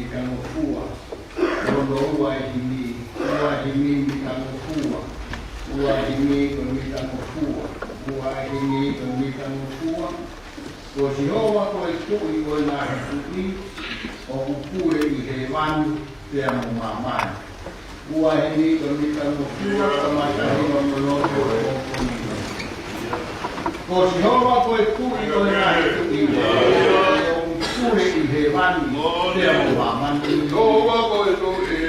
mikamofua. Kondo uahimi mikamofua. Uahimi mikamofua. Uahimi mikamofua. Kosiowa koe tui koe nahe tui. O upue i he wanu te amo mamai. Uahimi mikamofua. Kamatahima monoto o konino. Kosiowa koe tui koe nahe tui. Kure i he wani te amo mamani. Koa koe tui.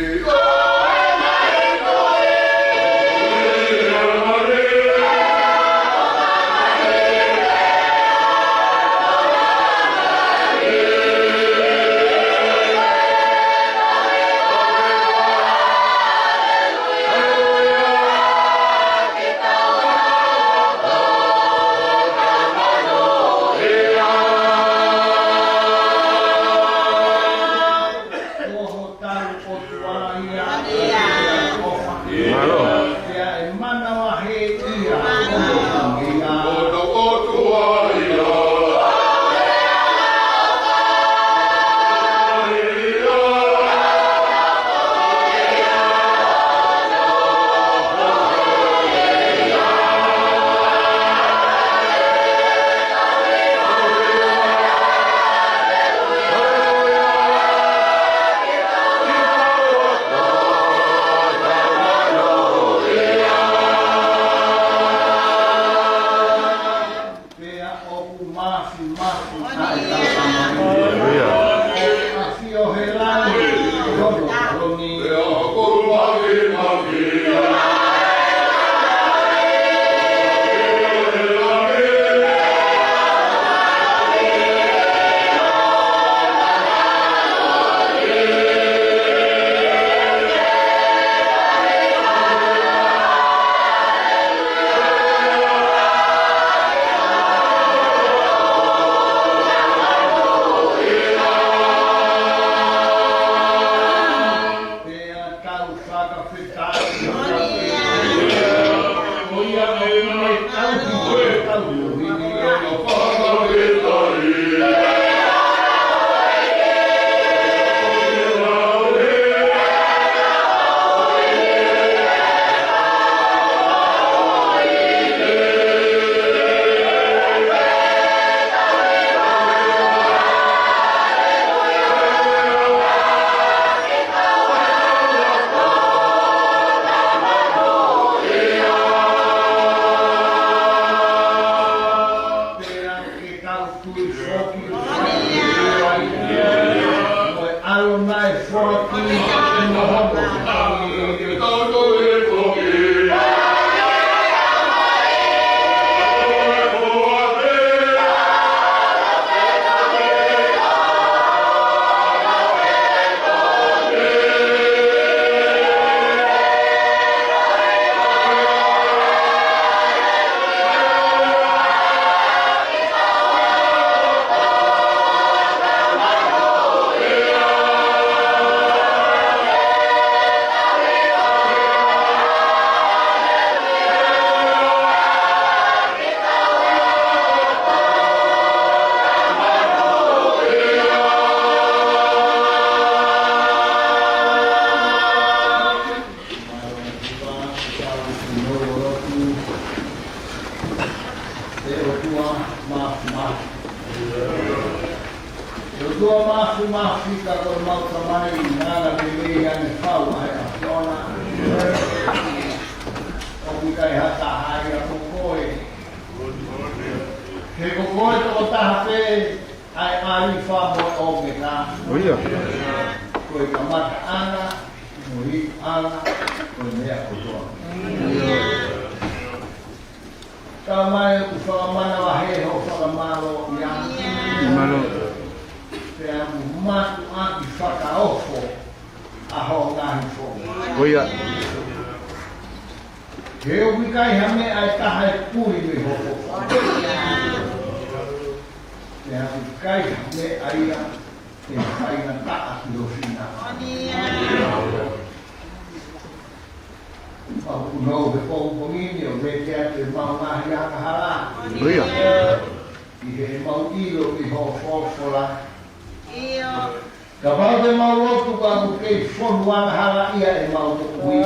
mau tu ka ke fon wan hala ia e mau tu wi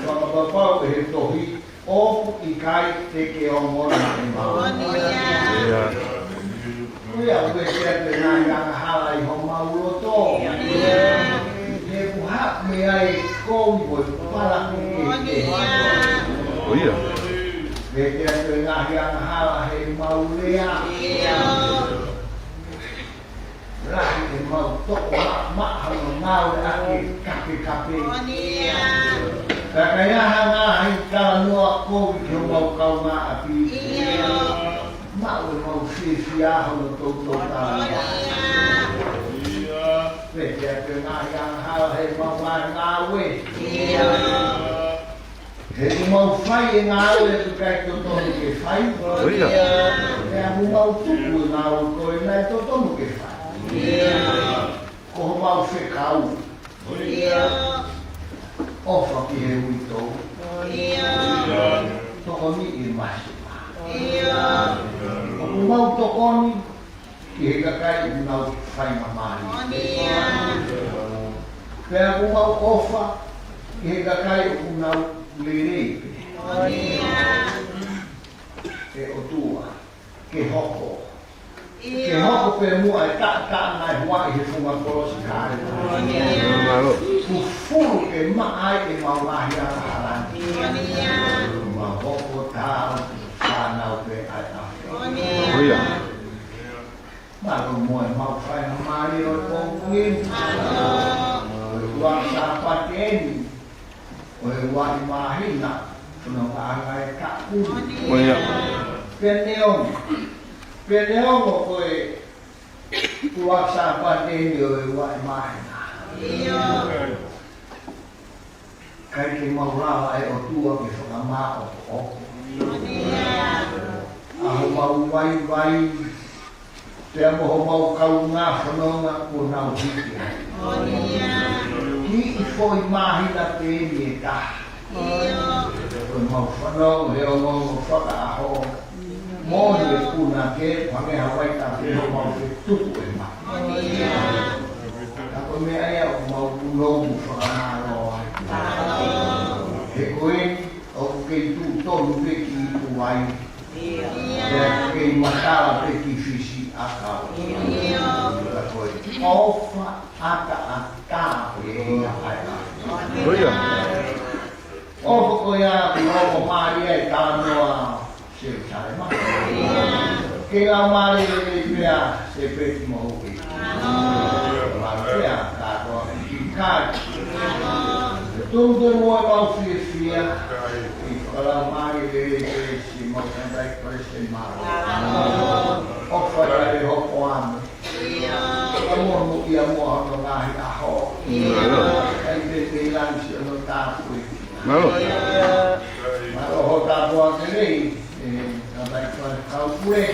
ka ba he to hi o I kai te ke o mo na e mau ia ia o ke te na ya hala I ho mau lo to e ku ha me ai ko mo para ke o ia ke te na ya hala he mau lea Rahi e mau toko ma hano ngau e ake kape. Ka kaya hanga hai kala noa kovi ki ho mau kau ngā api. Mau e mau fia hano tō tāna. Pete a te ngā yang hala he mau ngā we. He mau whai e ngā we tu kai tō tonu ke whai. E a mu mau tuku e ngā we koe nai tō tonu ke whai. Ko mau whekau Ofa ki he wito Toko ni I masima Ko mau tokoni Ki he kakai unau whai mamari Pea ko mau ofa Ki he kakai unau lereipe E otua Ke hoko Ke hoko pe mua e ta nai hua I he funga korosi kāre. Ku furu ke maai e mau lahi a harani. Ma hoko tāo whanau pe ai ahi. Ma ko mua e mau whai na mari o tōngin. Tua sāpateni. O e wai mahina. Tuna kānga e kāpuni. Peneongi. Peneongo koe kuaksa pateni o e wai mahina. Kai ke maurawa e o tua ke whakamā o oko. Aho mau vai, te amoho mau kau ngā whanonga o nau hiki. Ki I foi mahina pēni e taha. Koe mau whanonga he o ngongo whakaaho. Mōni e pūna ke, whange hawai ta whiho mau ke tuku e mai. Ka koe mea ea o mau pūnomu whakanaro ai. He koe, o kei tū tonu pe ki I tu wai. Pea kei matala pe ki whisi a kau. Ka koe, ofa ata a tā koe e ia ai. Ofa koe a kuromo maari e tā noa se tare ma. Ke la mare le pea se peti mo hoki. Ma pea ka to ki kai. Tunde mo e mau fia. Ke la mare le si mo tendai prese mare. Ofa le ho ame. Amor mo ia mo no ngahi aho. Ai te lanci no tapu. Ma ho tapu ake Vai kau pue.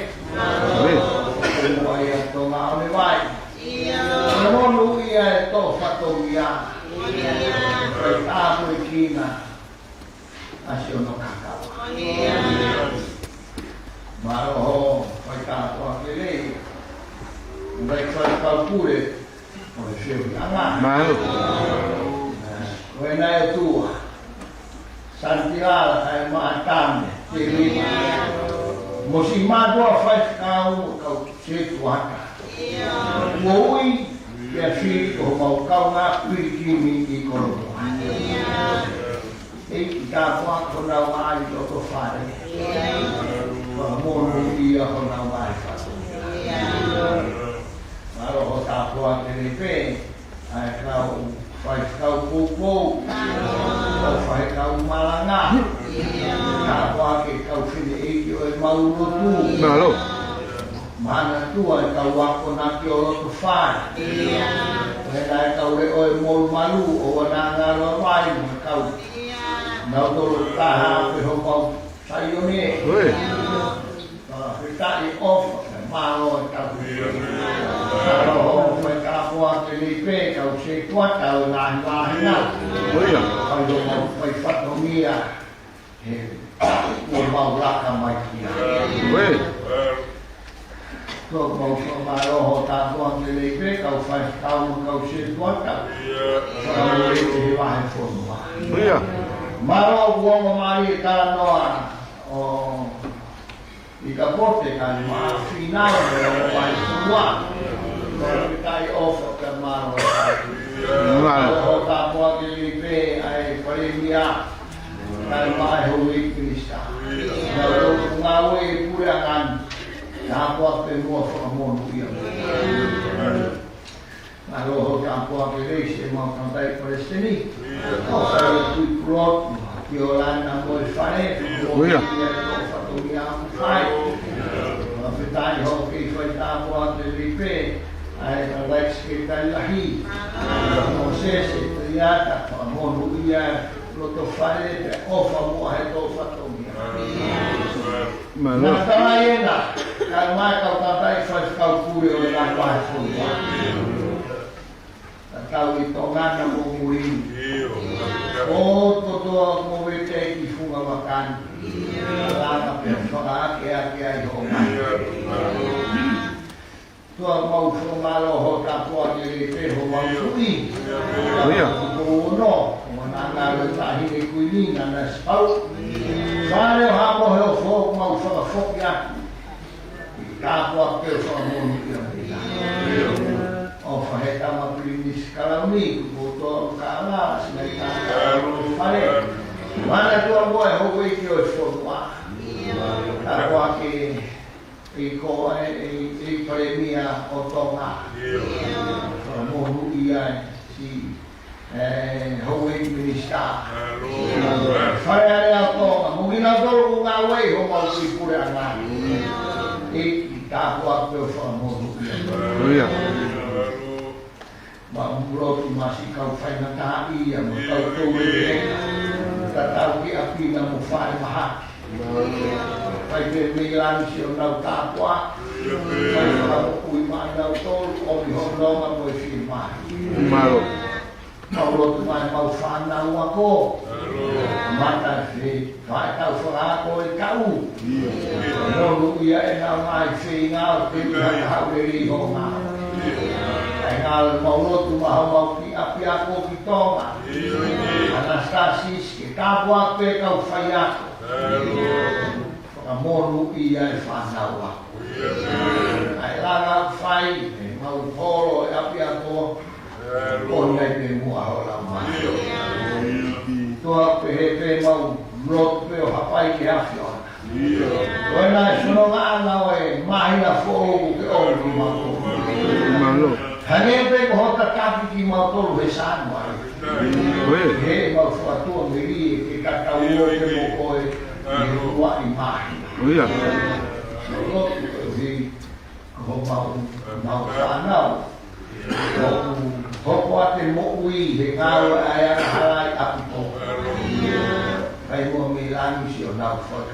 Vai a tonga ome vai. E monu ia e tō whatou ia. Vai tāpu e kina. Asi ono kakawa. Maro ho, vai tāpu ake lei. Vai kau pue. O e whiu anga. Koe nai o tua. Santiala kai maa tame. Te rima. Mosi madua fai kau se tuaka. Moi ya fi o mau kau ngā pirikini I koroto. E ka kwa kona wai o to whare. Wa mono ia kona wai whare. Maro ho tā kua te repe. Ai kau fai kau kōkō. Kau fai kau malanga. Ka kwa ke kau whine eki o e maurotu. Malo. Mana tua e kau wako na ki o roto whai. E nai kau re o e molu malu o wana ngaro wai mo kau. Nau toro taha pe ho mau sai o ne. He tai ofa e maro e kau. Karo ho me ka kua te li pe kau se tuata o nahi wahina. Kau do mau pai whatomia. He o mau raka mai kia. Tua mau whamaroho tātua te leipe, kau whai kau kau se tuata. Whakamu e te wahe whonua. Ia. Maro buongo mari ka noa o i ka pote ka ma finale o vai tua. Ko kai ofa ka maro. O ta po ke leipe ai parimia. Kai mai ho i Krista. Na ro ngawe pura kan. Ta po pe mo fo mo ia. Aloha kampo ke reise mo kantai Palestini. O sai tu plot ki olana mo fare. Uia. Fatuia fai. O fitai ho ki foi tampo ke lipe. Ai Alex ke talahi. O se triata mo ia lo to fare te ofa mo he to fatuia. Malo. Na taina kalma ka kantai fai kau pure o na vai fuia. Kau i tongana mo muri. O toto mo wete i funga makan. Lama persona ke ai ho. Tua mau fumalo ho tapua ke te ho mau sui. Uia. Ko no, mana le tahi ni kuilina na spau. Vale ha mo ho fo mau fo ya. Tapua ke fo mo ni. O faheta ma primis kalami boto kala sinai ka fare mana tua boy ho we ki o forma ta kwa ke ko e premia o toma mo hu ia si ho we minista fare ale to mo gina do nga we ho ma si pura na e ta kwa ke forma mo Uia. Mamuro masih kau fai na tahi yang kau tu tatau ki api na mo fai maha fai ke milan si ona tapua fai ka kui mana tol o mi hono ma mo firma Malo. Mamuro mai mau fana wako mata si fai kau fara ko kau no ia ena mai singa te ka beri ho ma Ngal mau tu mau ki api aku ki toma. Anastasis ke kapwa pe kau faya. Kamoru ia fanawa. Ai langa fai mau polo api aku. Onai pe mua ora mai. Tua pe mau blok pe hapai ki afio. Wana sono ngana we mai na fo ke o mau. Malo. Hanepe ko hota kapi ki motor wesan wa. Uia. He ma fatu ngiri ke kakau ke mo koe. Wa imai. Uia. Lo di ko mau fanau. Ko ate mo ui he ngau aya halai apo. Kai mo milani si o nau fa.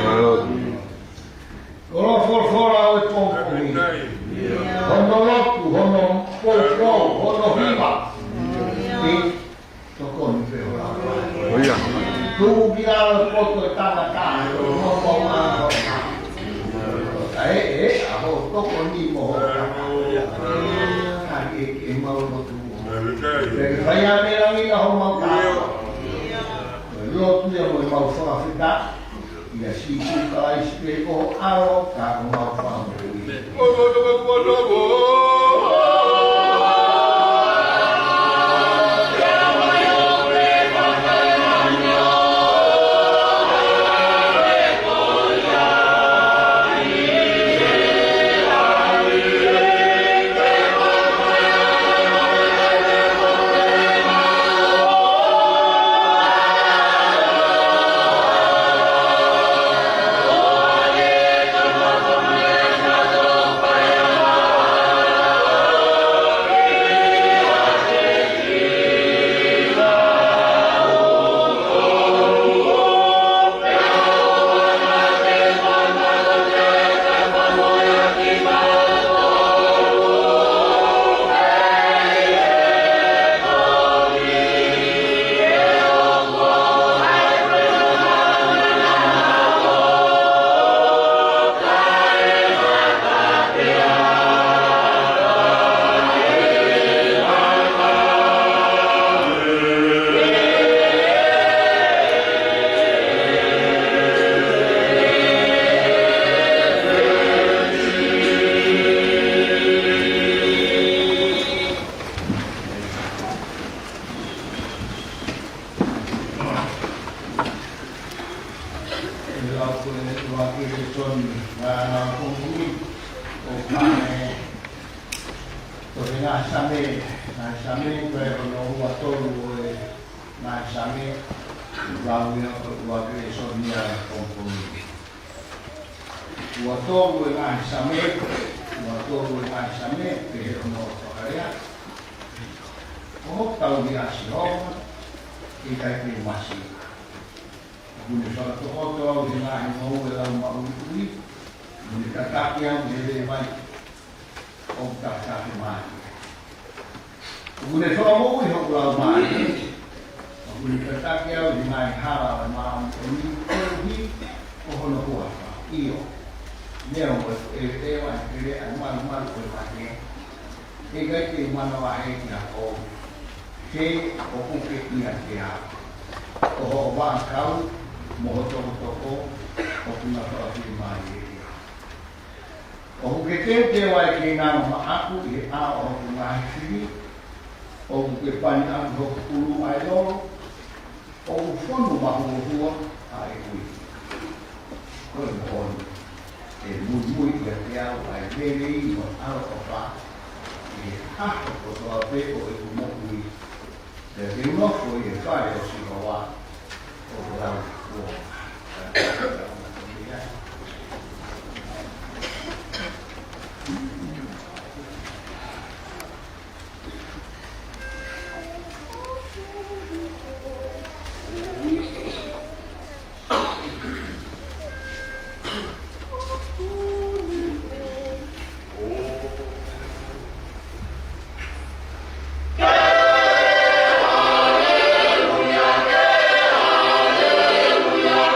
Malo. Olo fora o tonko ni. Hono lotu, hono polko, hono hiva. Ni toko ni peo la. Uia. Tu kira poto tana ka, no mo ma. Aho toko ni mo. Ai ke mau lotu. Vai a mera mina ho mau ka. Lotu ya mo mau fa fita. Ia si ka iske ko aro ka mau fa. same, ngai same, koe ono ua tolu e ngai same, lawi o ua kere sonia komponi. Ua tolu e ngai same, ua tolu e ngai same, pe he ono whakarea. O tau di asi homa, i kai ki masi. Kune whakatokoto au he ngahi mau e lau mauri ui, kune kataki au he le mai, o kataki mai. Kune whakamau i hoku lau mai, kune kataki au he ngahi hara o maa ui, ui, o hono kua wha, iyo. Nea o e wai kere a maru maru koe pake, e kai te mana wa he ki a o, ke o kuke ia te a. O ho wā kau, mo ho toko toko, o kuna whakawhi mai e ia. O kuke te wai ke ngāma maaku i a o kuna hewhiri, o kuke pani aku ho kuru ai loro, o kuwhonu mahu hua a e ui. Koe mohonu, e mui ia te au ai lele i o aro o wha, e hako ko toa peko e kumoku i. Te unofo i e whae o si wa o rau kua. Hallelujah.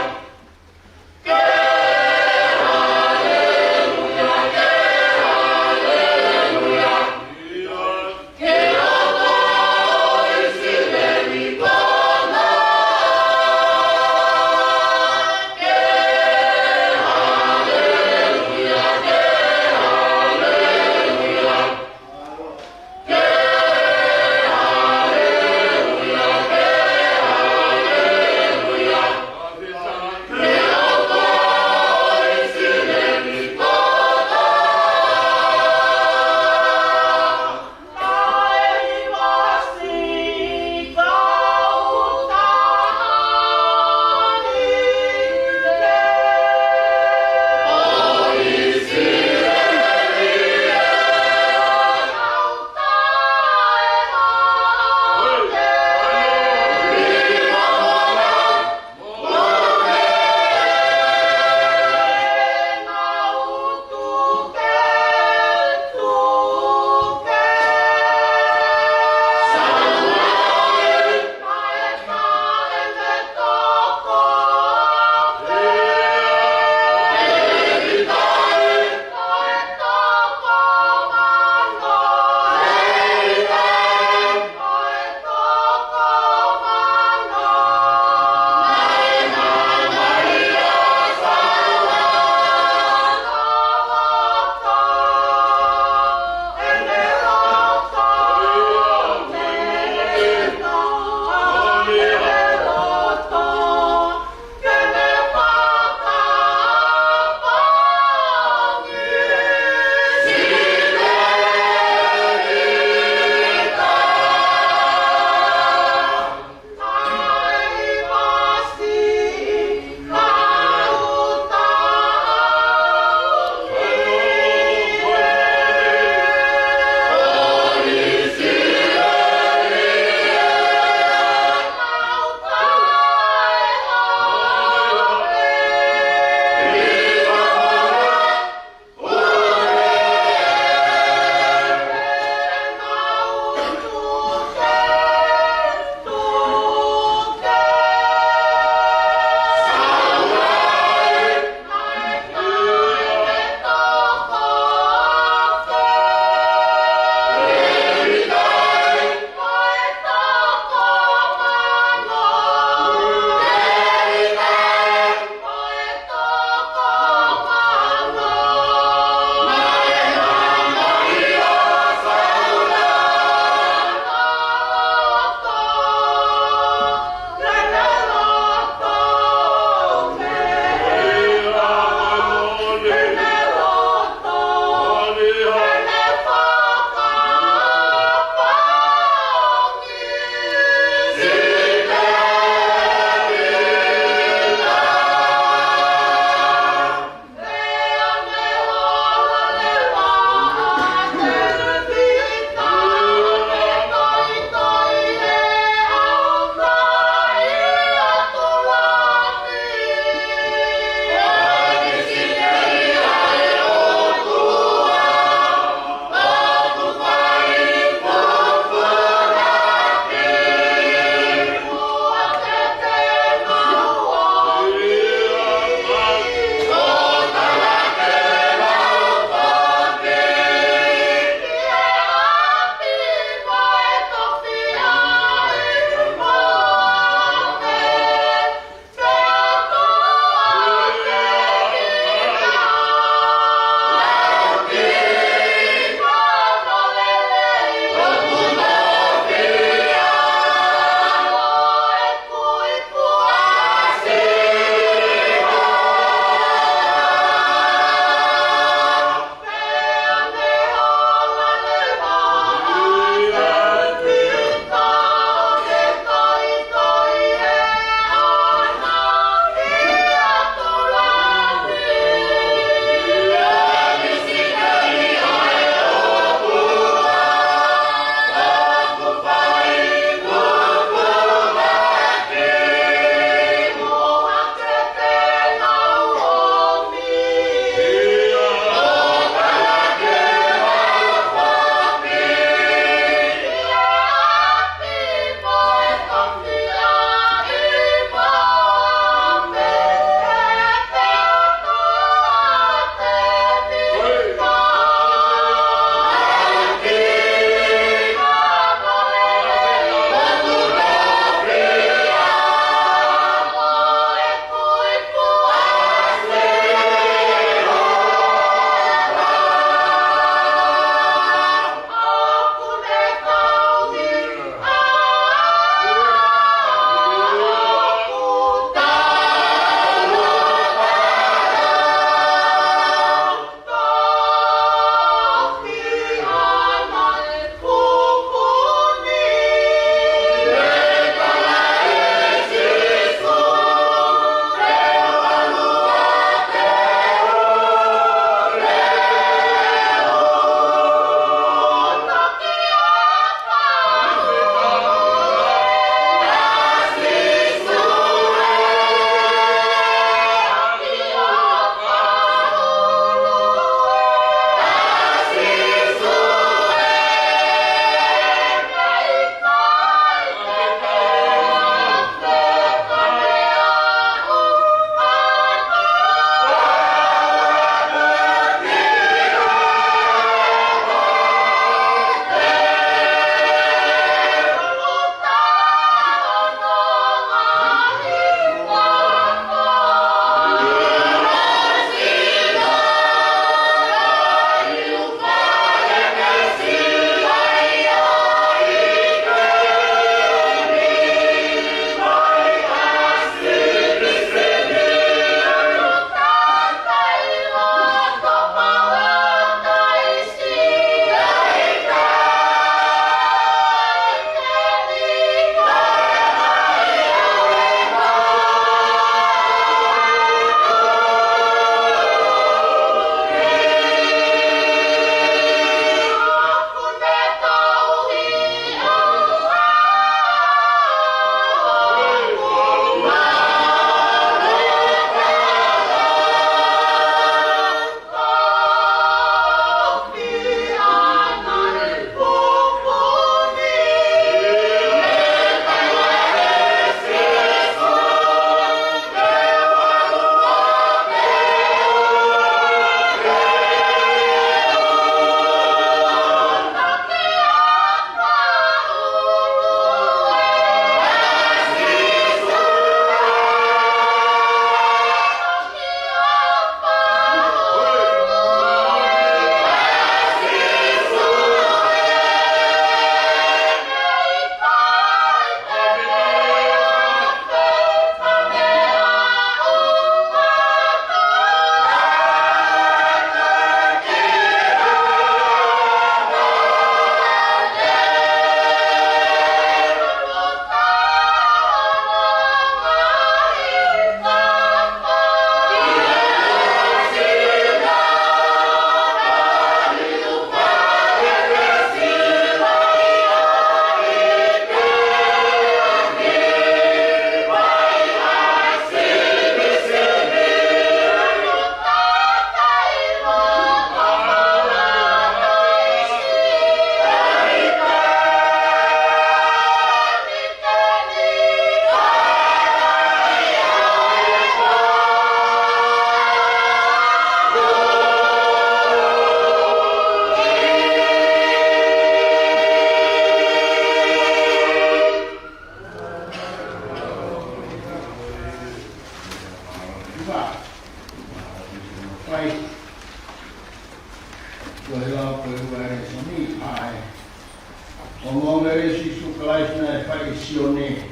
Ngomong Yesus Kristus na paisione.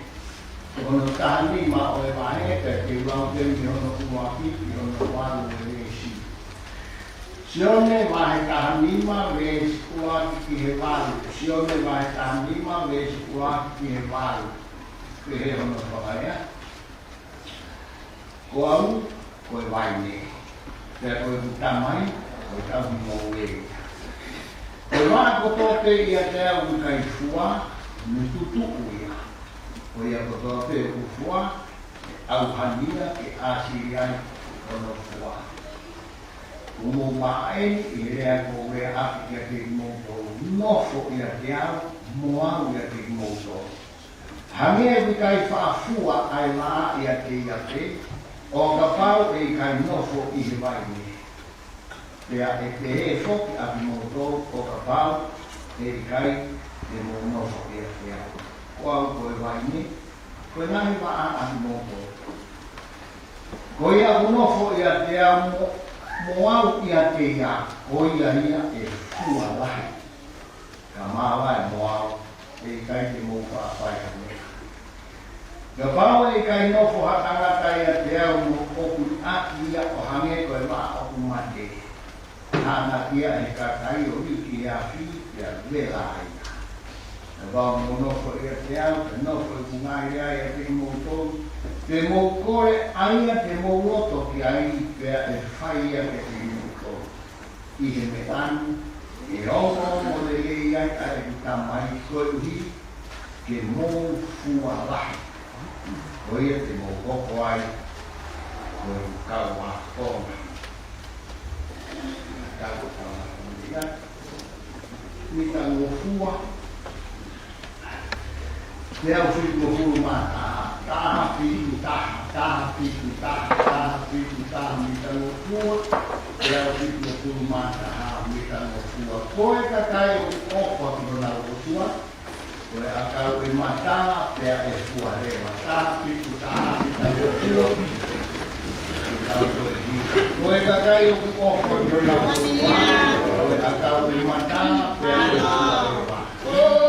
Ono tahani ma o e vahe te ulang te mi ono kuapi mi ono waru Yesus. Sione vahe tahani ma Yesus kuapi ki he waru. Sione vahe tahani ma Yesus kuapi ki he waru. Ke he ono whakaya. Ko au, ko e waine. Te ko e utamai, ko e tau mi mo wei. Ko e waa kotote ia te au kai fua, ni tutu ia. Ko ia kotote u fua, au hanina ke asiri ai ono fua. Umo maae i rea ko rea api ia te moto, nofo ia te au, moau ia te moto. Hange e kai whaafua ai laa ia te, o ka pau e kai nofo i he waini. Pea e te he foki a moto o ka pau e kai e mo nofo i a te au. Ko au koe waini, koe nahi waa a moto. Ko ia o nofo i a te au mo au i a te ia, ko ia e fua lahi. Ka mawa e mo au e kai te mo whaapai ka mea. Ka pau e kai nofo hatangata ia te au mo oku a ia o hange koe maa oku mate. Hana ia e ka kai o iki ia fi ia vela aina. Ka pau mo nofo ia te au, ka nofo i kungai ia te moutou. Te mou kore aia te mou loto ki ai pea e whai ia te moutou. I he me anu, e ongo mo le iai a e tamai koe uhi, ke mou fua lahi. Ko ia te mou koko ai, ko i kau a konga. Kau a konga. Mita ngō fua. Te au whitu mo furu mata. Taha whitu taha, taha whitu taha, taha whitu taha, mita ngō fua. Te au whitu mo furu mata, mita ngō fua. Koe ka kai o ofa ki no nau o fua. Koe a kau e mata, pea e fua rewa. Taha whitu taha, mita ngō fua. Koe ka kai o ofa ki no nau o fua. Koe a kau e mata, pea e fua rewa. Ore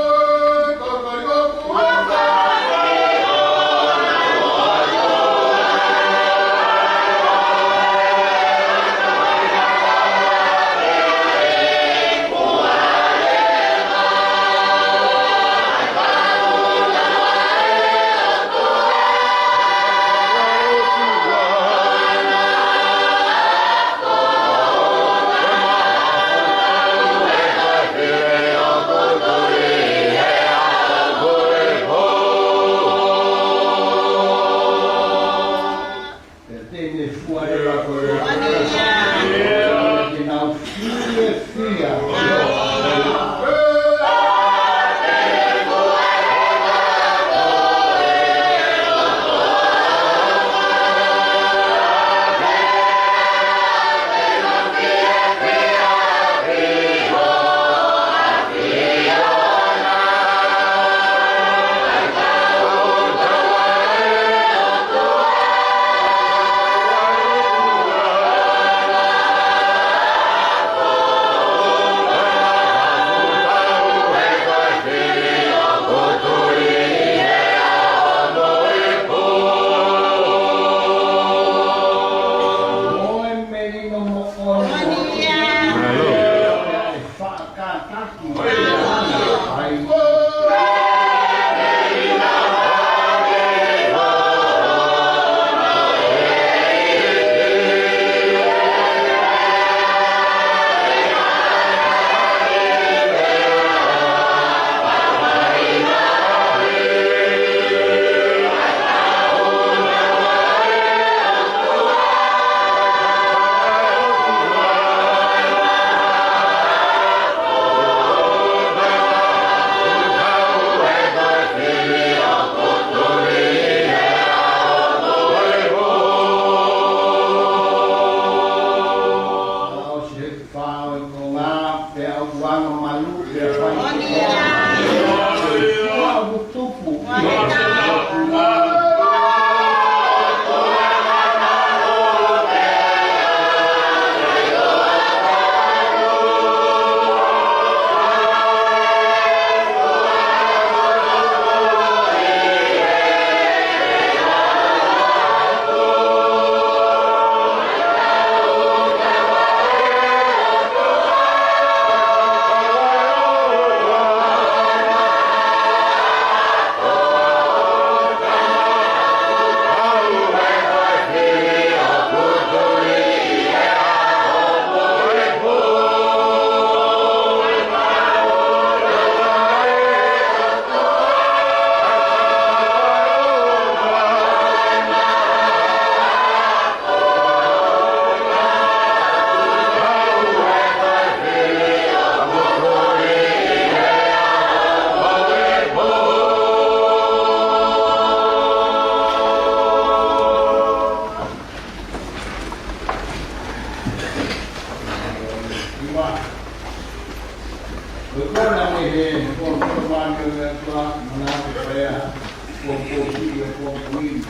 ya tua mana supaya komposi ya komposi.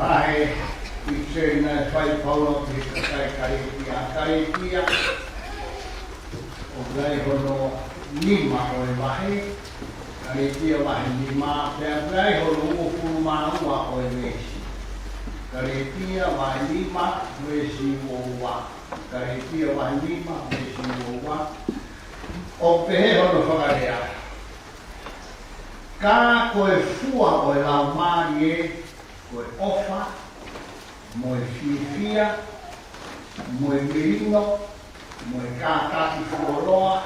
Ai ise na fai paulo ki kai kia. O gai hono lima o e wahi. Kai kia wahi lima. Pea gai hono upu maua o e mesi. Karetia walima wesi wowa. Karetia walima wesi wowa. O pehe hono whakarea. Ka koe fua o e lau marie, koe ofa, moe fiifia, moe merino, moe kātaki fuoroa,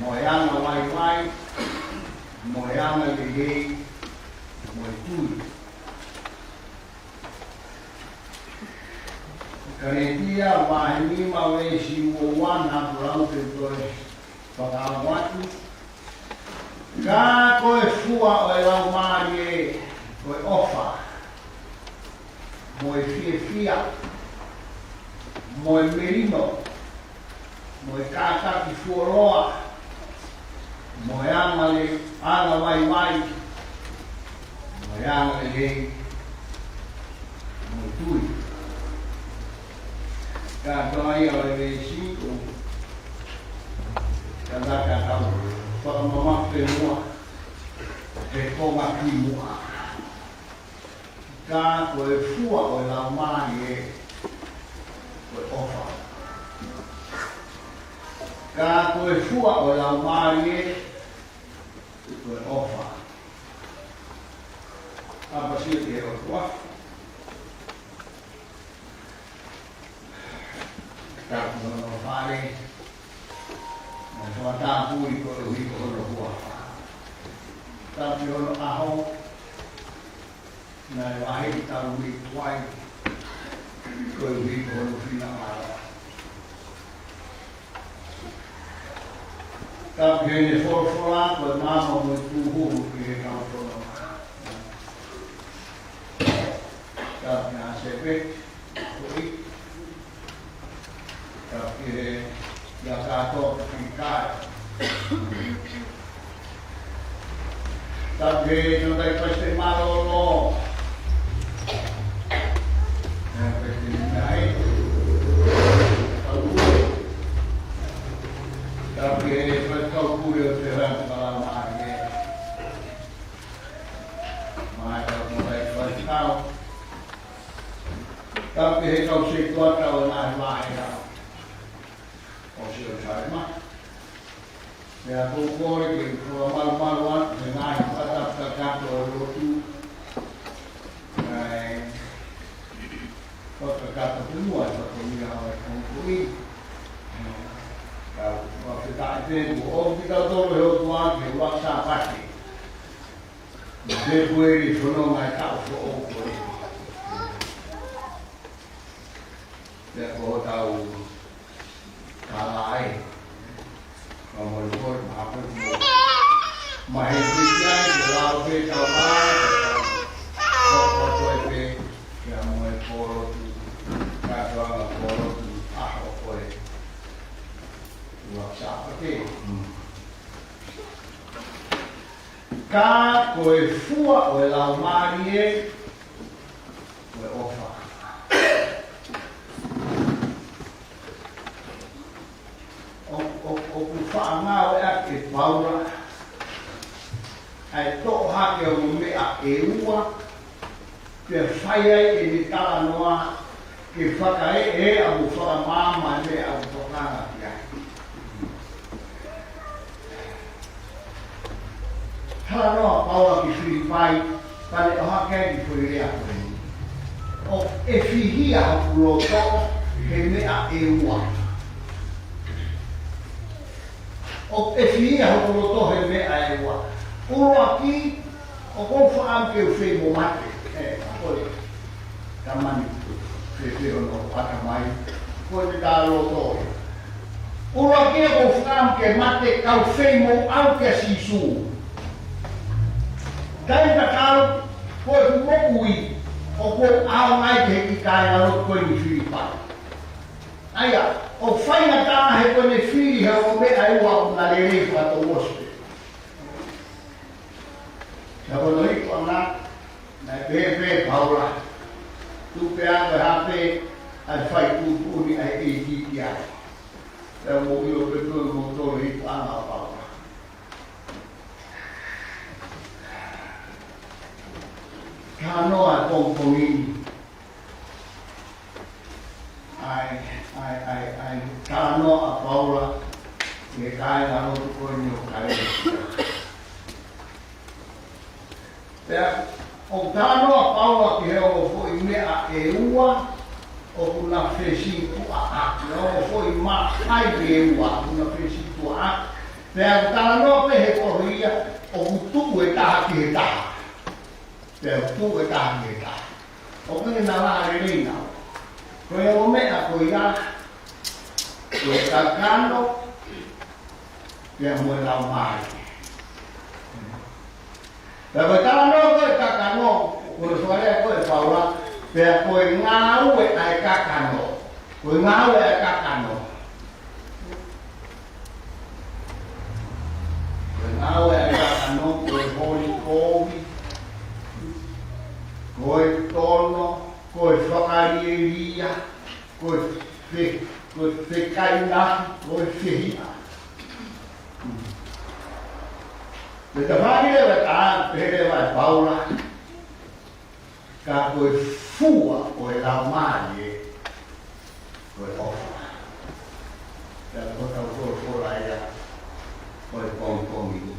moe anga wai wai, moe anga lehei, moe tui. Karetia wahima wesi wowana kurauke koe whakawatu. Ka koe fua o e lau marie, koe ofa, moe fiefia, moe merino, moe kātaki fuoroa, moe anga wai wai, moe anga lehei, moe tui. Ka toai o e wesi o ka daka tau whakamamake mua he konga ki mua. Ka koe fua o e lau mani e koe ofa. Ka koe fua o e lau mani e koe ofa. Apa sia te o tua. Tapi ono whare, o tāpui ko e hui ono hua. Tapi ono aho, nai wahi tau hui tuai, ko e hui ono whina mara. Tapi hene whorwhora, ko e mama mo tūhuru ki he kautono. Tapi nā sepe, ko i. Tapi ya kato pikai. Tapi no dai peste malolo. Peste nai. Tapi peste kure te ran para mai. Mai no dai peste kau. Tapi he kau se tuata o nai mai kau. O se o chaima. Me a kōkore ke kua malu atu me ngai patapta kato o rotu. Kota kata punua e whaka mia o e kongkuri. Ka whakatai tēku o ki tau toro he o tuan ke waksa pake. Te pueri whanonga e tau so o koe. Te ko tau kalai. Ngomong kor apa tu? Mahir pikiran kalau pe kawai, kau kau pe yang mau poro tu, kau orang poro tu, kau siapa ke? Kau fua olah marie, kau ofa. O whaangau e ake paura, ai tō hake o mea e ua, ke whai ai e ni tala noa, ke whakae e abu whakamama me abu whakanga ki ai. Tala noa paura ki whiripai, pale o hake ai ki whirirea koe. O e whihia hapu roto, he mea e ua. O e whia hoko roto he mea e ua. Uro aki, o kon whaam ke u whei mo mate. Koe, ka mani, whei ono ata mai. Koe te tā roto e. Uro aki o kon whaam ke mate, ka u whei mo au ke sisu. Kai ta kau, koe ku mokui, o koe ao mai ke heki kai alo koe ni whiripai. Aia, o whainga tāna he koe ne whiri he o mea e ua o nga lere whato oste. Kalau lagi pernah naik BP baula, tu pihak berapa alfai tu ni AED dia. Dan mobil betul motor itu anak apa? Kalau ada pengpengin, kalau apa orang, dia kaya kalau tu kau ni kaya. Ya, o tano a paua que é o foi me a eua o na fesi tu a no foi ma ai eua na fesi tu a pe tano pe he corria o tu e ta que ta pe tu e ta que ta o que na la arena ko e o me a coia o tacando pe mo la mai. Tapi kalau kau kakak no, urusannya kau bawa, biar kau ngau kakak no, kau ngau kakak no, kau ngau kakak no, kau holi kopi, kau tono, kau fakari dia, kau fekaina, kau fehina. Tetapi dia berkata, dia bawa kalau fua oleh lama ye, oleh apa? Dan kau tahu ya, oleh kong ini.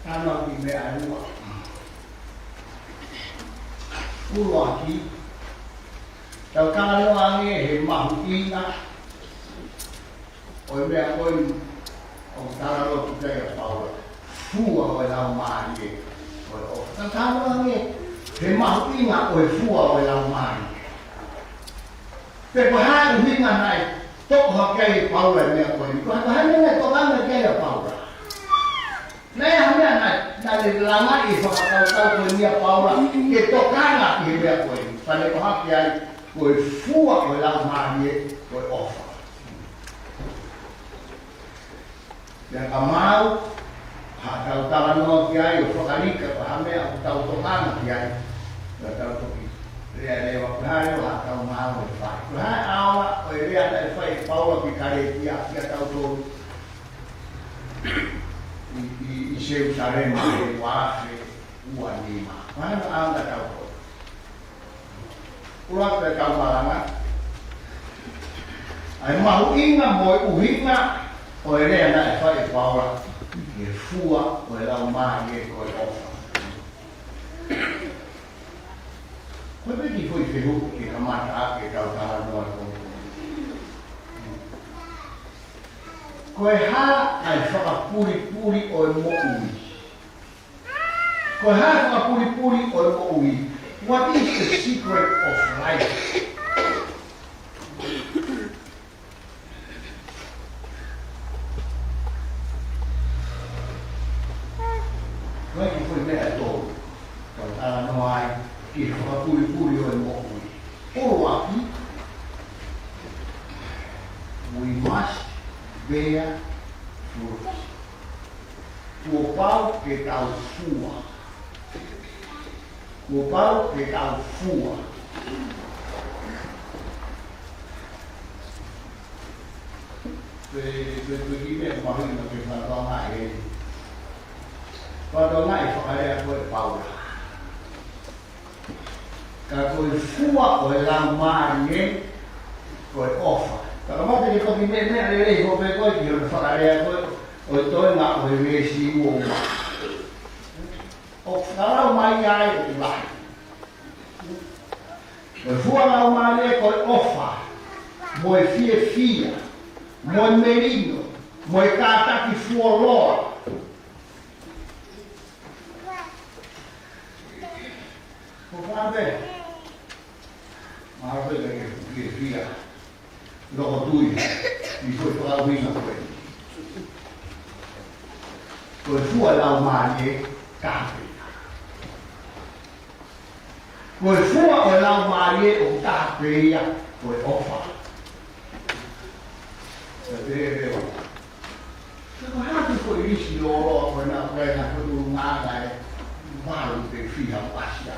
Kalau kita ada pulau lagi, kalau orang ini mahu ingat. Oi me oi o taralo tu te paula fua o la mani o tantano nge he ma inga o fua o la mani pe ko ha hinga nai to ho ke paula me ko ha ne to ka me ke paula ne ha me na le la mani fo ka ko ni paula ke to ka na ke me ko pa le ko ha ke ai o fua o la mani o ofa. Yang kamau, kalau tahu no kiai, fakari ke pahame, aku tahu tokan kiai, tahu toki. Dia lewat hari, tahu mau lepas. Hai awak, dia ada lepas, bawa pikir dia tahu tu. Isu sare mari wasi, uan lima. Mana awak tahu? Pulang ke tahu malangan. Ai mau ingat, mau uhingat. Oi dia nak fai bawa, dia fua, oi lau mai dia koi ofa. Koi bagi foi fehu ke kamata ke kau tahan luar kau. Koi ha ai faka puri oi mo ui. Koi ha faka puri oi mo ui. What is the secret of life? Nói chuyện với mẹ tổ, còn ta nói kỹ thuật puri rồi một buổi, all we must bear fruit. Của bao cái tàu phua, của bao cái tàu phua. Về cái mẹ bảo hình là cái phần lo ngại đây. Kalau nak ifakaya kau paula. Kalau fua kau lamanya kau offer. Kalau macam ni kau bina ni ada lagi kau pergi kau ifakaya kau tu nak kau besi uang. Kalau maya itu lah. Fua lamanya kau offer. Moi fia, moi merino, moi kata ki fua lor. Marvel che via dopo lui mi foi fare una quello con sua laumanie capita con sua laumanie o capia poi offa è vero isi loro ko na ko na ko nga dai malu te fiha pasia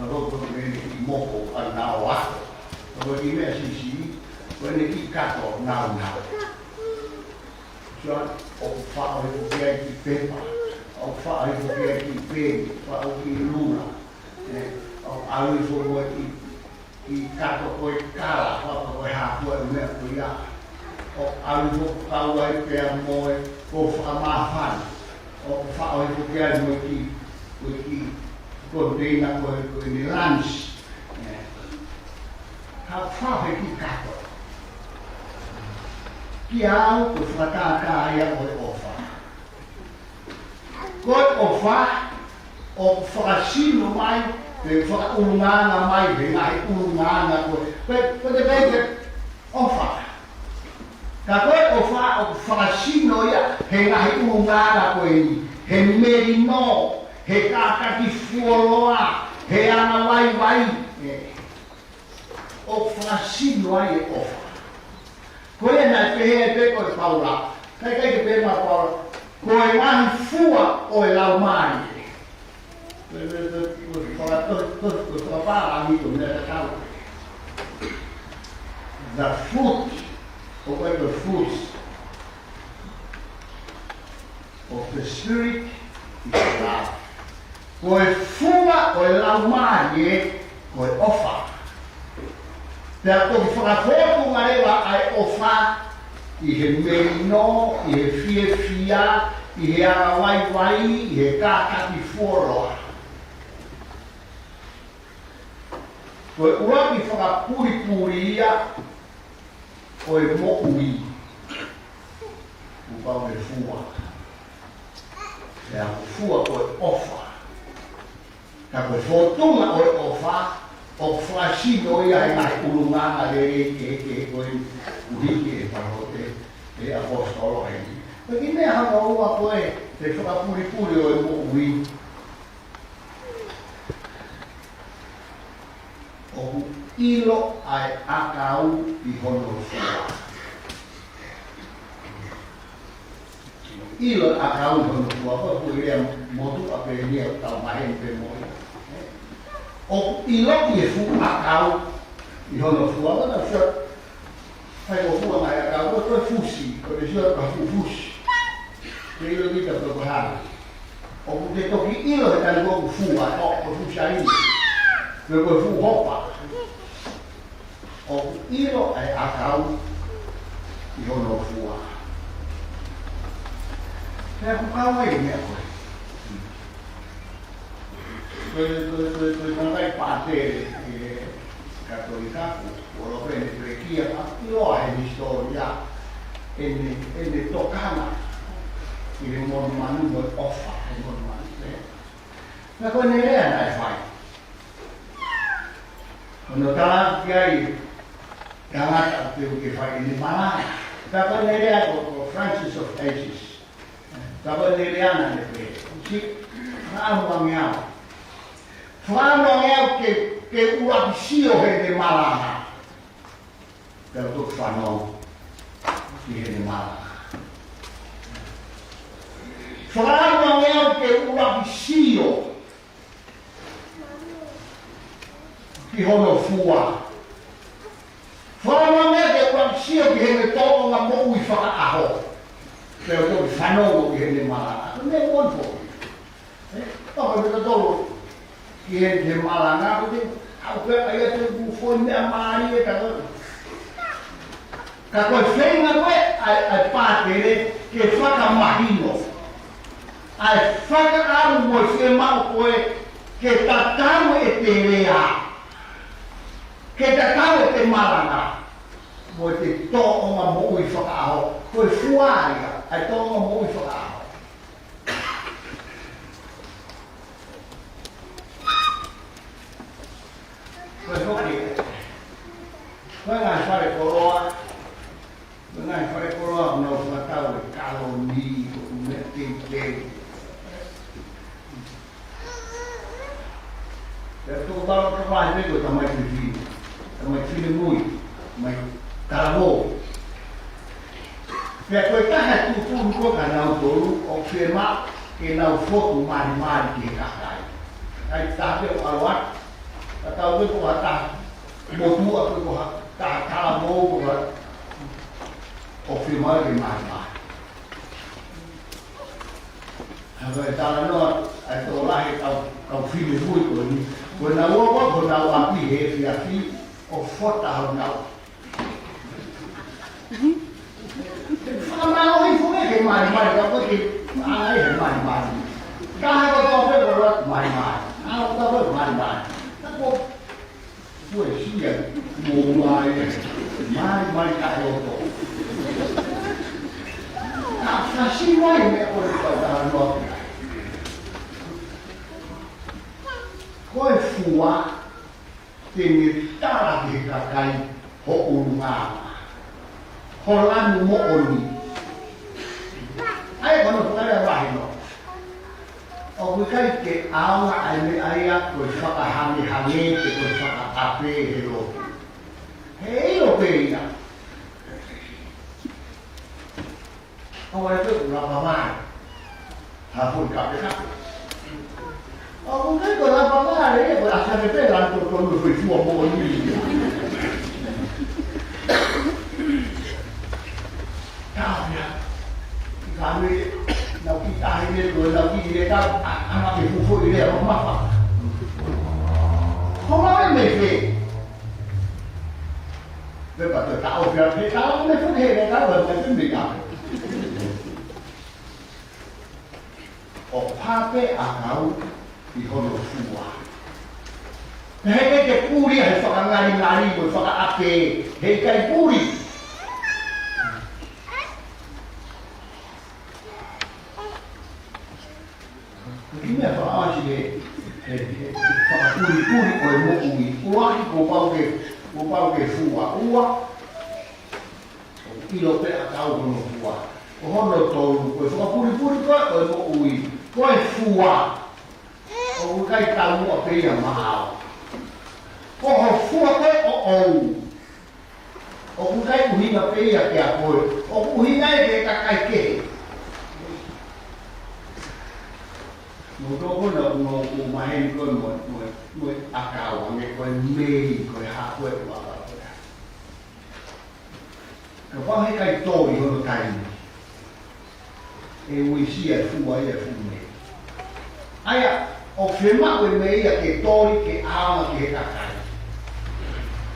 Kalau ini moko anawa, kalau ini sisi, kalau ini kato nauna. So, ofa itu dia di pepa, ofa itu dia di pe, ofa itu luna. Alu itu buat di kato koi kala, apa koi hapu itu ya. Alu itu kau itu yang mau ofa mahal, ofa itu dia buat di Condena con il lunch, fa peccato. Chi ha un fratello che o fa sino mai, fa un'ana mai, un'ana, per dipende, o fa. O fa sino ya, che hai un'ana poi, che merino. He kaka ki fuoloa, he ana vai, o frasino ai ofa. Koe na pehe pe koe paula, kai ke pe ma paula, koe man fua o e lau mai. The fruit, or the fruits of the Spirit is love. Koe fua o e lau mai koe ofa. Te ato ki whakafotu ngā rewa ai ofa i he merino, i he fia, i he ara wai, i he kākati fuoroa. Koe ua ki whakapuri ia o e mo ui. Upau me fua. Te ato fua koe ofa. Ka koe whotunga o e ofa, o whasino ia e ngai urunganga ke koe uhiki e parote e apostolo e. Koe ki mea hanga ua koe te whakapuri o e mo ui. O ilo ai akau i hono fua. Ilo akau i hono fua, koe koe rea motu a pe nia tau mahempe moi. O ilo i e fu akau i hono fua, wana fia fai o fua mai akau, o toi fusi, o te sio ka fusi. Te ilo kita prokohari. O te toki ilo e tani koku fua, o fusaini. Te koe fu hopa. O ilo e akau i hono fua. Te akukau e mea koe. Koe nangai pātere katolikaku, o lo pene prekia, a iloa he historia, ene tokana, i le monu manu mo ofa, he monu manu. Na koe ne rea nai whai. Ono tala ki ai, tangata te uke whai ni mana. Ta koe ne rea o Francis of Assisi. Ta koe ne rea na ne pe. Si, na amu angiao. Whanau ngau ke uapisio he ne marana. Pero tuk whanau ki he ne marana. Whanau ngau ke uapisio ki hono fua. Whanau ngau ke uapisio ki he ne toko ngā mo'u i whakaaho. Pero tuk whanau ki he ne marana. Ne monfo. Papa me tolo. Ki he malanga, kote, au koe ai atu bufoi mea maari e kako. Ka koe whenga koe, ai pātere ke whakamahino. Ai whakaaru moi whemau koe, ke tataru e te rea. Ke tataru e te malanga. Moi te to'onga mo ui whakaaho. Koe fuaria, ai to'onga mo ui whakaaho. Koe ngai whare koroa, koe ngai whare koroa o nau whakatau e kaloni, o mea te. Te tō taro ka whai peko ta mai te whine, ta mai whine mui, mai taramo, Pea koe kaha tūtūru koe ka nau toru o whiema ke nau whotu mari ke kakai. Kai tāpe o aruat, ka tau koe koha tā motua koe koha tā kala mou koha o whiema ke mari. Hawa e tāna noa, ai tō lahi kau whine hui koe ni. Koe nau owa ko nau api he whiawhi o whota hau nau. Whakamau i fume ke mari, ka koe ke ai he mari. Kaha ko tō pe ko rat mari. Ao tō pe mari. Ta ko koe hia mō mari ka he o tō. Ka si mai me o le tau tāna noa. Koe fua te me tara ke kakai ho urungama. Ho lanu mo oni. Ai kono whakare a wahi no. O wikai ke aonga ai me aia koe whakahangi te koe whakatape he roki. He ilo pe ia. O wai te urapa mai. Ha pui kape. O wikai koe urapa mai e koe asane pe lanto tonu fui fua mo oni. Kami nak kita ini dua lagi dia tak anak ibu dia rumah. Orang mesti lepas tu tahu biar dia tahu mesti dia tahu betul dia. Oh pape akau di hono semua. Hei ke puri hai sokan lari sokan ape hei kai puri. Ini apa aja deh? Kalau puri oleh mau umi, uang kau bau ke fua, uang kilo pe atau kono fua. Kau nak tahu, kau puri kau oleh mau umi, kau fua. Kau kai tahu apa yang mahal. Kau fua kau Kau kai umi apa yang dia kau. Kau umi nai ke kakai ke. Mudoko na umahin ko mo akaw ang ko may ko ha ko wa ba. Kapag kay tori ho kai. E wisia fuwa ia fume. Aya o firma we me ia ke tori ke ama ke kakai.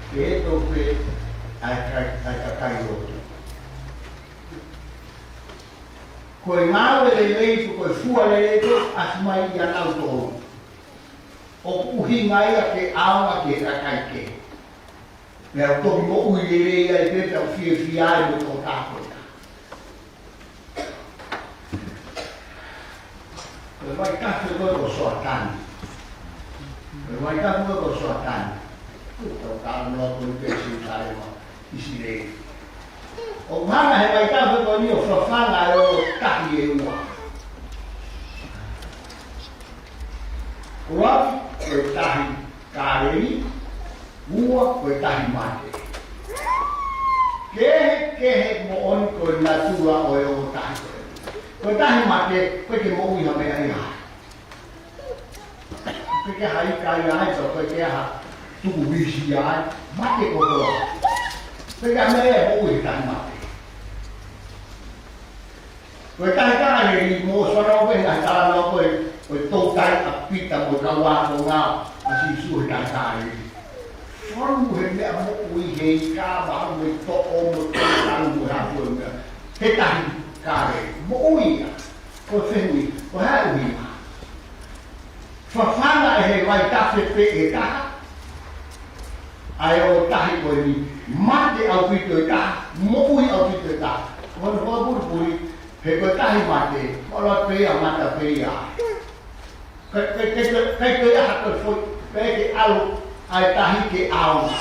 Ke to pe ai kakai ro. Koe ngāwe lei koe fua lei asmai ia nau tōru. O uhi ngai a ke aonga ke kakai ke. Mea toki mo ui lei ai peta o fiai mo tō tākoita. Koe mai kafe koe ko soatani. Koe mai kafe koe ko soatani. Tō tāna noa koe pesi utare mo isi lei. O mana he mai kafe ko ni o whawhanga e o tahi e ua. Koapi koe tahi kāreri, ua koe tahi mate. Kehe mo oni koe natura o e o tahi koe. Koe tahi mate koe ke mo uiha me ai hai. Koe ke hai kai ai so koe ke ha tuku visi ai, mate kotoa. Koe ke me e mo uiha tahi mate. Koe kai mo sono koe ngai tāna koe tō kai a pita mo kawa ko ngā asi suhe kai. Sono he mea mo ui hei kā waha mo tō o mo tō tāna mo hapua mea. He tahi kāre, mo ui a, ko whenui, ko hea ui ma. Whawhanga e he wai tawhe pe e kaha. Ai o tahi koe ni, mate au pito e kaha, mo ui au pito e kaha. Koe hoa puri he koe tahi mate, ora pea mata pea. Kai koe aha koe foi, pea ke alu, ai tahi ke aonga.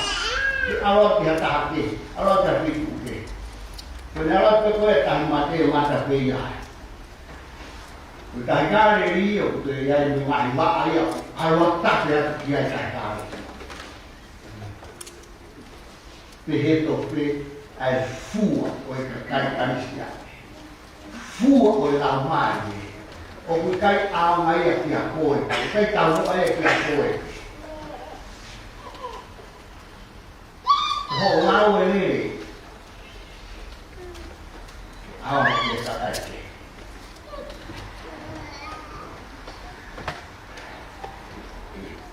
Ke awa ki hataha ke, awa ta pitu ke. Koe nara koe tahi mate o mata pea. Koe tahi kāre ri o koe iai mi ngai maa ia, awa tape atu ki ai tahi kāre. Pe he to pe ai fua o e ka kai karisia. fua o la mai o ku kai a mai e kia koe kai tau no e kia koe ho lau e ni au me sa kai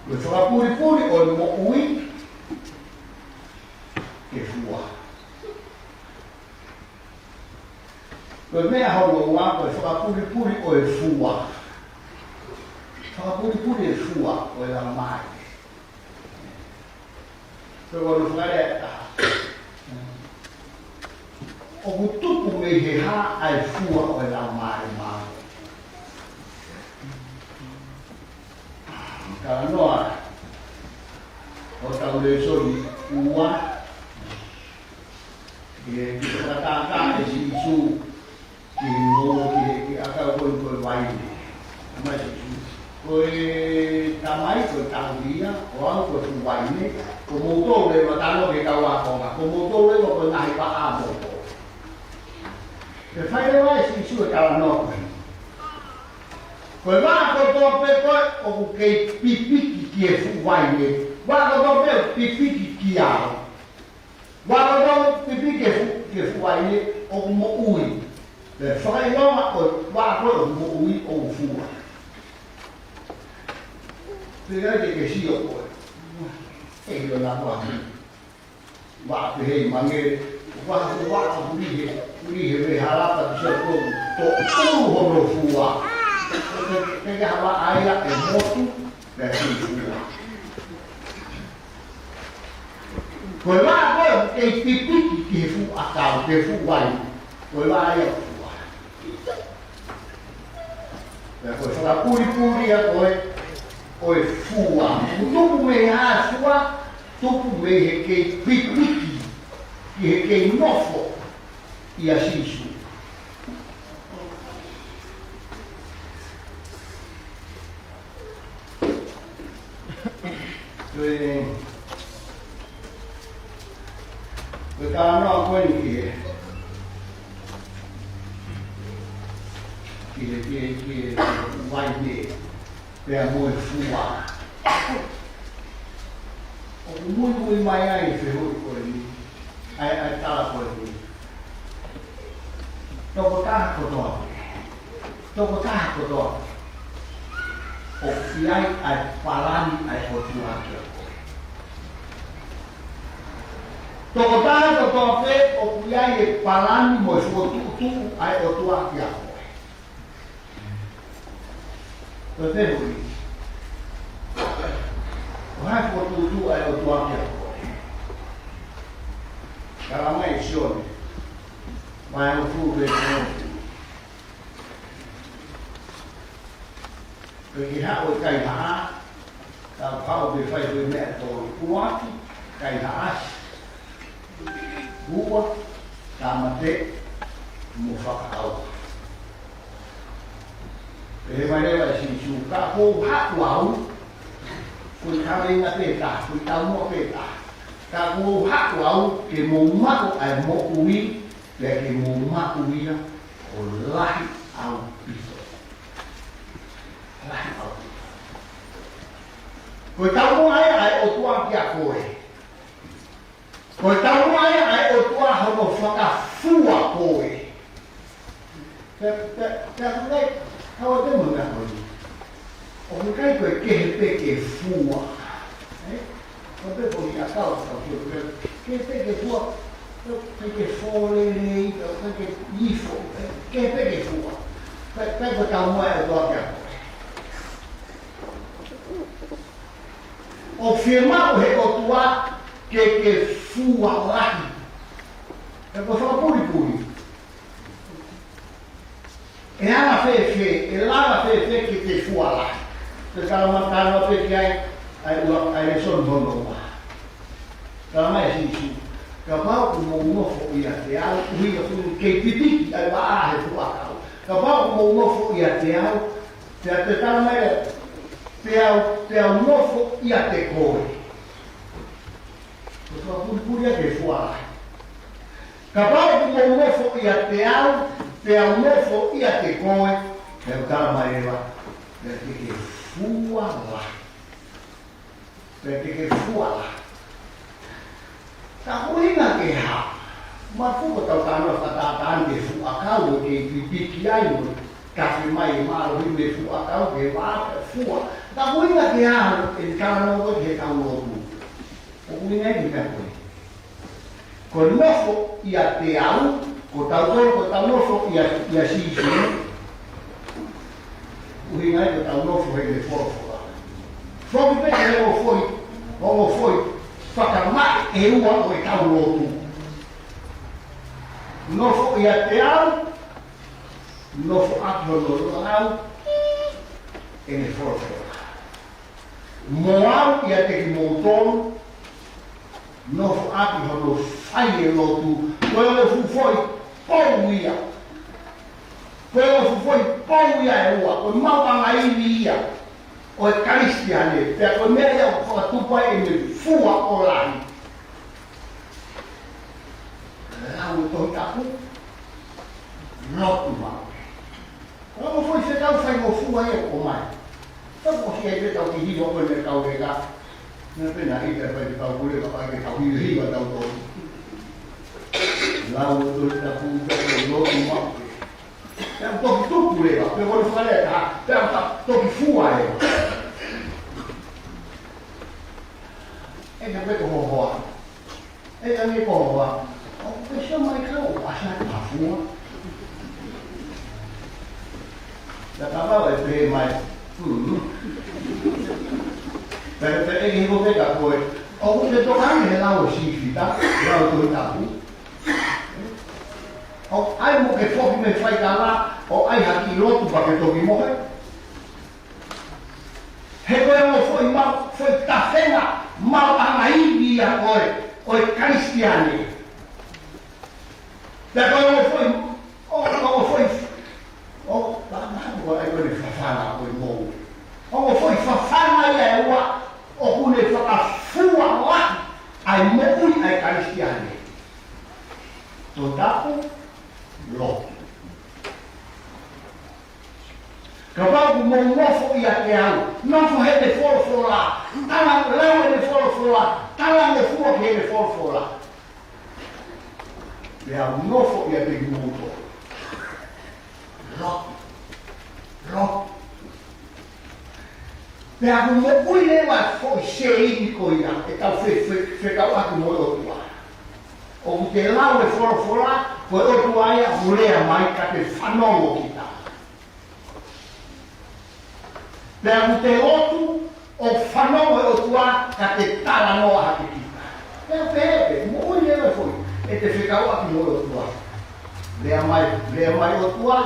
ko so puri puri o mo ui ke fua ko mea hau wa ko so puri puri o e fua so puri puri e fua o la mai ko no fare o butupu me he ha ai fua o la mai mai ka noa o tau le soli ua ke ka e si su ki no ki aka ko vai ma si ko tamai ko tauia o au ko tu vai ne ko mo to le matano ke ka wa ko mo to le ko nai pa a bo ke fai le vai si su ka no ko va ko to pe ko o ke pipi ki e fu vai ne va ko to pe pipi ki a va ko to pipi ke fu vai ne o mo ui le fai no ma ko va ko mo ui o fu te che si o ko e io la va pe mange va uri he harapa se ko to ho no fu que va aia e motu de fua. Ko va ko e pipi ki fu aka ke fu vai. Ko va aia fua. Ya ko sa puri puri a ko e fua. Tu me ha fua, tu me he ke pipi ki he ke nofo e assim su. Người ta nó quên kì quay về mùi phu à mùi mai ai phải hụt của đi ai ta là của đi đâu có ta của đó đâu có ta của đó o fi ai falani ai o tu aqui toda to fe o fi ai falani mo so tu ai o tu aqui to te hui o hai o tu ai o tu aqui cara mai sione vai o fu ve vì hạ ôi cày hạ tao phao về phải về mẹ tôi quá cày hạ búa quá làm mặt thế một phật đầu để mà đây là chỉ chủ các cô hát quẩuคุณทำเองนะเป็นตาคุณทำมั่วเป็นตาcác cô hát quẩu cái mồm mắt của ai mồm uy để cái mồm mắt uy đó còn lại ao bị người ta muốn ấy ai ở tua kia coi, người ta muốn ấy ai ở tua họ một số cả phu à coi, thế đấy, họ thế mình làm gì? Ông cái người kể về cái phu à, đấy, ông cái người ta cao cao kiểu cái phu, cái phu này, cái y phu, cái phu à, cái người ta muốn ấy ở tua kia. O firma o he o tua que fua lá. É por favor puri. E ela fez, ela fez que fua lá. Você sabe uma cara fez que aí só não vão. Ela mais isso. Kapau mo mo fo ia te au, ia fu que pipi ai va he fua kau. Kapau mo fo ia te au, te tala mai te au nofo ia te koe. Ko puri puri a te fua. Ka pau ku mo nofo ia te au, Te au nofo ia te koe, te au tala mai ewa, te ke fuala. Te ke fuala. Ta huinga ke ha, ma fuko tau tanoa whatataan ke fuakau ke pipiki ai mo, kafi mai maro hime fuakau ke wāka fua. Ta huinga ke ha, e kāna o ke kau lotu. O huinga e mea koe. Ko nofo ia te au, ko tau nofo ia sisi. Uhinga e ko tau nofo he le whorofora. Whoki peke he o foi, whakamai e ua o e kau lotu. Nofo ia te au, nofo atu no au, e le whorofora. Mo au ia te ki mō tonu, nofo atu hono whai e lotu, koe o fufoi pou ia. Koe o fufoi pou ia e ua, koe maupanga iwi ia, o e karistiane, pea koe mea ia o whakatupa e me fua o lai. Lau e tohi tapu, lotu mau. Koe o foi se tau whai mo fua e o mai. Tako si e te tau ki hiwa koe me kau rega, nā pena hita e whai tau kure ka pai ke tau hiwa tau tō. Lau e tohi tapu, lotu mau. Pea toki tupu rewa, pea kore whare ka, pea toki fua rewa. E ka peko hohoa. E ka me hohoa. O pesa mai kau, asa ka fua. Pea ka pao e pe mai. Pea e ki hiko peka koe. O te tokane he lau e sifita, lau tohi tapu. O ai mo ke foki me whai ka la, o ai haki lotu pa ke toki mohe. He koe mo foi tawhenga, mau anga iwi a koe, o e karistiane. Pea koe mo foi, ai koe ne whawhana koe mou. O mo foi whawhana ia e ua, o kune whakafua laki, ai moui ai karistiane. Tō tapu, lotu. Ka pau ku mō ngofo ia te au, nofo he te whorofora, tala lau he te whorofora, tala me fua ki he te whorofora. Te au nofo ia te mūto. Lotu. Lotu. Te au mō ui lewa fōi se iwi ko ia, e tau whekau aku mō otua. O te lau e whorofora, koe otu aia mulea mai ka te whanongo ki ta. Pea mu te lotu o whanongo e otua ka te tala noa hake ki ta. Pea pepe, mo ui lewe foi, e te whekau aki mo otua. Lea mai otua,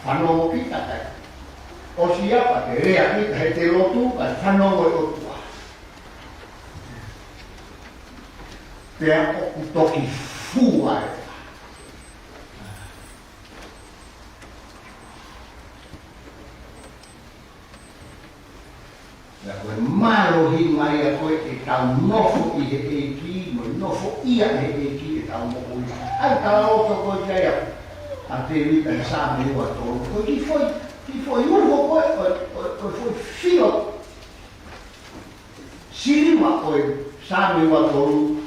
whanongo ki ta kai. O siapa te rea ki ta he te lotu, ka whanongo e otua. Pea o toki fua e. Pea koe malo hi mai a koe e tau nofo i he eiki, mo nofo ia he eiki e tau moho i. Ai tala oto koe te ea, a te rita e sa me ua tōru. Koe ki foi uho koe, koe foi fio. Sirima koe sa me ua tōru,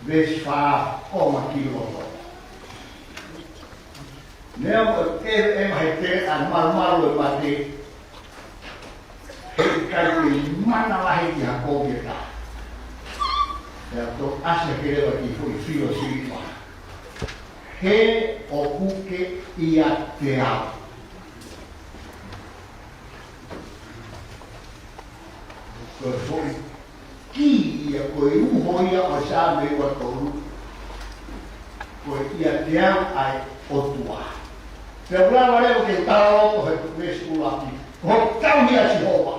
ves wha koma kiloto. Nea e mai te an maru e mate, he kai te mana lahi ki hako ke ta. Ea tō asa ke rewa ki fui filo sirima. He o kuke ia te au. Koe fui ki ia koe uho ia o sa me ua toru. Koe ia te au ai otua. Te urawa reo ke taro he kukesu laki. Ko tau ia si hoa.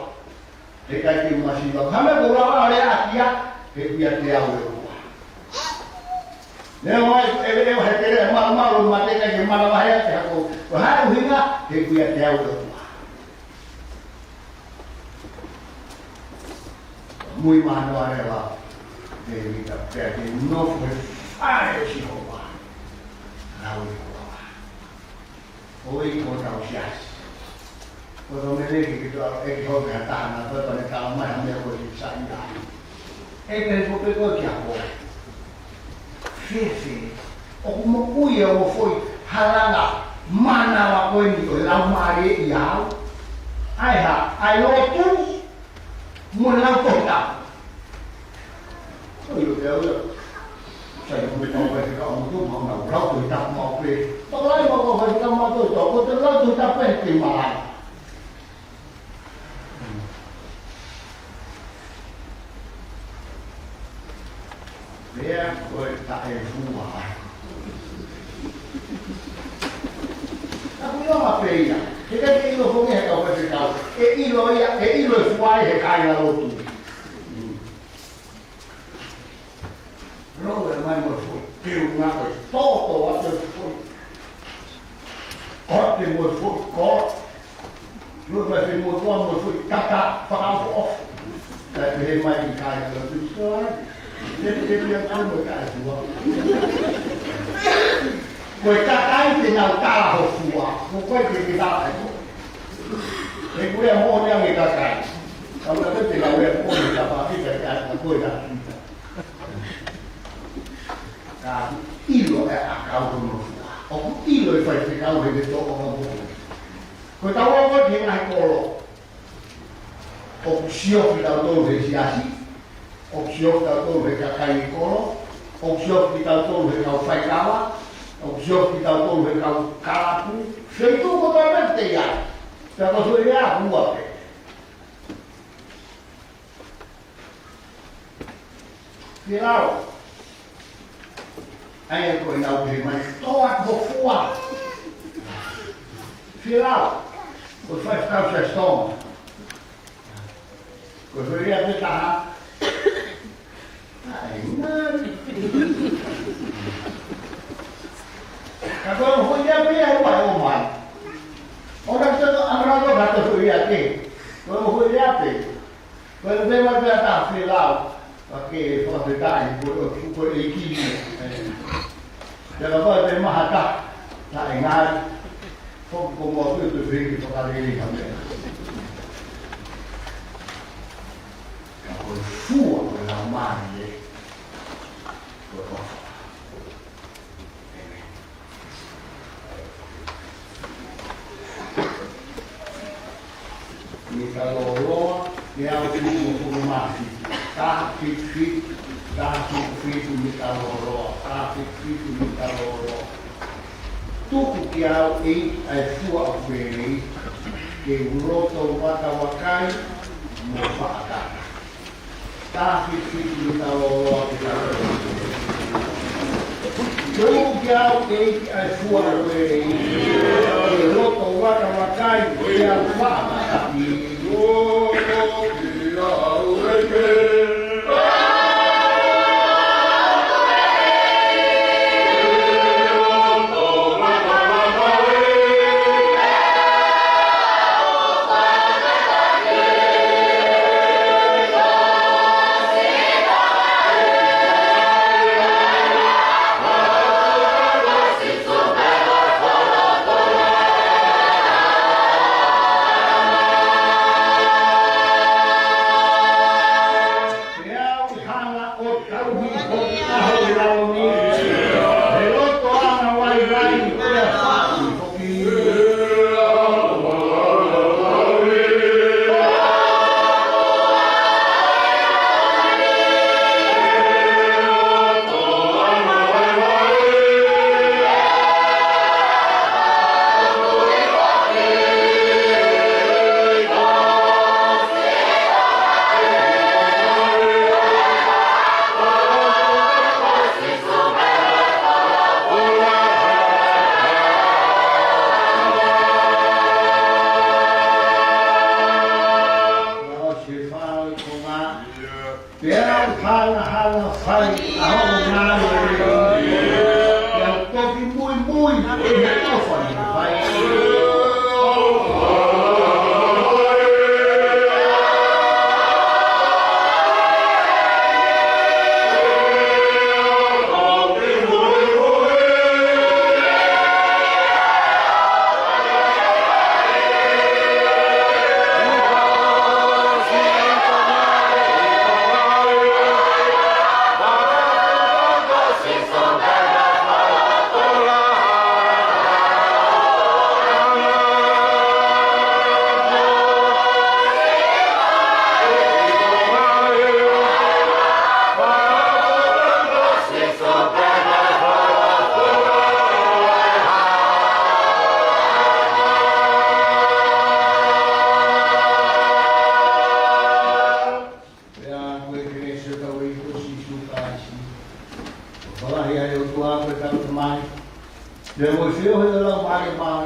Te kai te umasiwa. Hame ko urawa rea atia, he ia te au e otua. Neo mai eo he te rea maru ma te kai ke mana wahea te hako. Ko hae uhinga, he ia te au e otua. Mui mahanoa rewa, te rita pēr, te nofo e whare si hoa. Rau i hoa. hoy con ausias. Cuando me dije que yo he cantado, pero con el calma me voy a salir. Es que eu pegou aqui agora. Fíjese, como cuia o foi halanga mana wa ko ni o la mare ya. Ai ha, ai lo tu mo la ko ta. Oi, eu sai ko me tau vai ka mo tu mo na ra ko ta mo pe. To lai mo ko vai ka mo to ko te la tu ta pe ti ma. Dia foi tak fua. Aku yo apa ya? Kita ke ilo fo me ka fa ka. E ilo fua e ka ya lo tu. Ro mai mo fo. Piu na ko. Toto wa te fo. Ko te mo fo ko. Ro vai te mo fo kaka fa off. Dat he mai ka ya lo tu so. Dia bilang kamu tak semua. Kau cakap tinggal kalah semua. Kau kita itu. Kau yang mau yang kita kan. Kalau kita tinggal yang mau kita pasti kita kau dah. Kan, ilo akal dulu. Aku ilo pasti kau hidup orang bodoh. Kau tahu apa dengan kau? Aku siap kita tahu resiasi. Opsiok kita tu mereka kain kolo, opsiok kita tu mereka fai kawa, opsiok kita tu mereka kalapu, itu kota berarti ya. Siapa suria buat. Final, ayah kau nak beri mana? Toat bofua. Final, kau fai kau sestom. Kau suria kita. Kalau hujan dia buat umat, orang tu amral tu kata hujan ni, kalau hujan ni, kalau dia macam tak filau, pakai fasilitas untuk iklim. Kalau apa dia mahakah, tak ingat, pokok itu beri perkara ini kami. Kalau full dalam mandi. Kalau lo dia untuk masih tapi fit ini kalau lo tu kia sua beri ke uroto wakawakai mo faka tapi fit ini kalau lo tu kia sua beri ke uroto wakawakai dia faka tapi tua per mai devo se io lo fare ma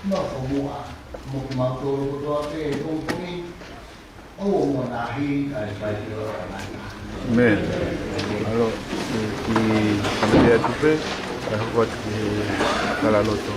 no famua mo ma to te con oh mo na hi ai sai yo Amen. Alors, qui familia tupe, kwa kwa la loto.